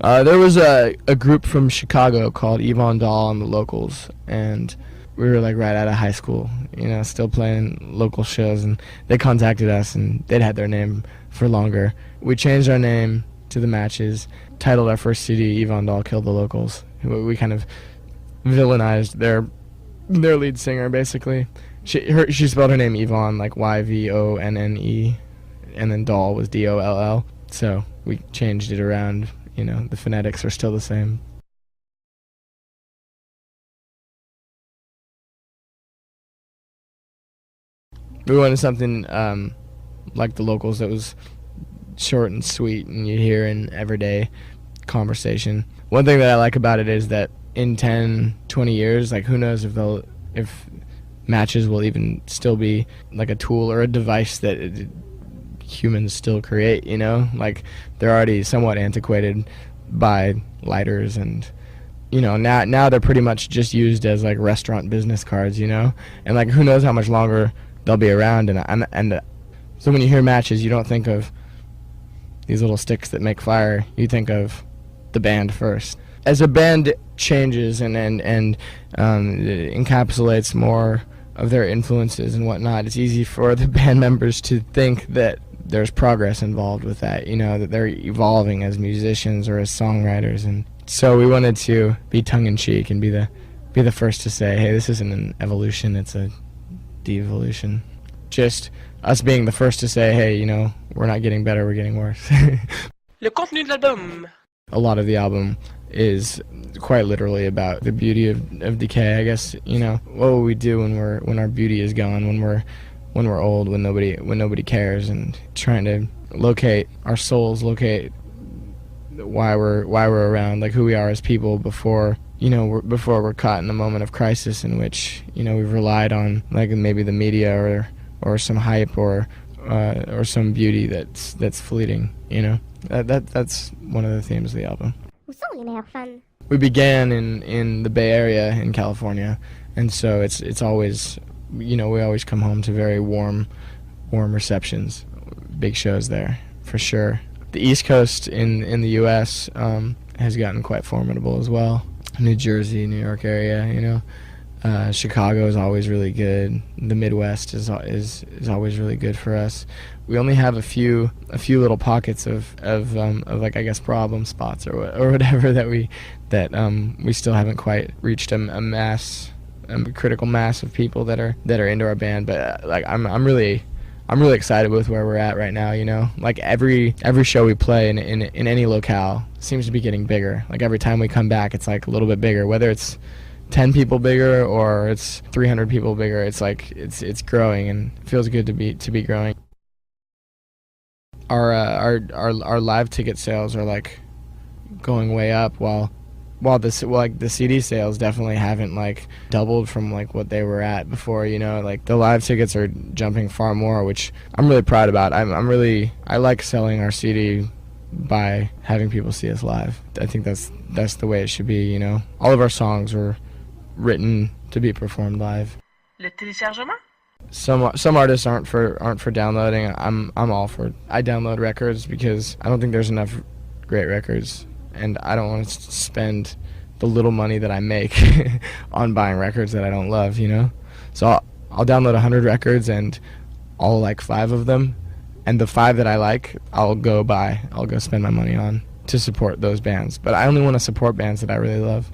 There was a group from Chicago called Yvonne Dahl and the Locals, and we were like right out of high school, still playing local shows, and they contacted us, and they'd had their name for longer. We changed our name to the Matches, titled our first CD Yvonne Dahl Killed the Locals. We kind of villainized their lead singer, basically. She spelled her name Yvonne like Yvonne, and then Dahl was Doll. So we changed it around. The phonetics are still the same. We wanted something like the Locals that was short and sweet and you hear in everyday conversation. One thing that I like about it is that in 10, 20 years, like who knows if Matches will even still be like a tool or a device that humans still create, like they're already somewhat antiquated by lighters, and now they're pretty much just used as like restaurant business cards, and like who knows how much longer they'll be around, and so when you hear Matches, you don't think of these little sticks that make fire, you think of the band first. As a band changes and encapsulates more of their influences and whatnot, it's easy for the band members to think that there's progress involved with that, that they're evolving as musicians or as songwriters. And so we wanted to be tongue-in-cheek and be the first to say, hey, this isn't an evolution, it's a devolution. Just us being the first to say, hey, we're not getting better, we're getting worse. Le contenu de l'album. A lot of the album is quite literally about the beauty of decay, I guess. What will we do when our beauty is gone, when we're old, when nobody cares, and trying to locate our souls, locate why we're around, like who we are as people before we're caught in a moment of crisis in which we've relied on like maybe the media or some hype or some beauty that's fleeting. That's one of the themes of the album. We began in the Bay Area in California, and so it's always, we always come home to very warm receptions, big shows there for sure. The East Coast in the U.S. Has gotten quite formidable as well. New Jersey, New York area, Chicago is always really good. The Midwest is always really good for us. We only have a few little pockets of like, I guess, problem spots or whatever that we still haven't quite reached a critical mass of people that are into our band. But like I'm really excited with where we're at right now. Like every show we play in any locale seems to be getting bigger. Like every time we come back, it's like a little bit bigger, whether it's 10 people bigger or it's 300 people bigger. It's like it's growing, and it feels good to be growing. Our live ticket sales are like going way up, while the CD sales definitely haven't like doubled from like what they were at before. Like the live tickets are jumping far more, which I'm really proud about. I like selling our CD by having people see us live. I think that's the way it should be. All of our songs were written to be performed live. Le téléchargement? Some artists aren't for downloading. I'm all for. I download records because I don't think there's enough great records, and I don't want to spend the little money that I make on buying records that I don't love. So I'll download 100 records, and I'll like 5 of them, and the 5 that I like, I'll go spend my money on to support those bands. But I only want to support bands that I really love.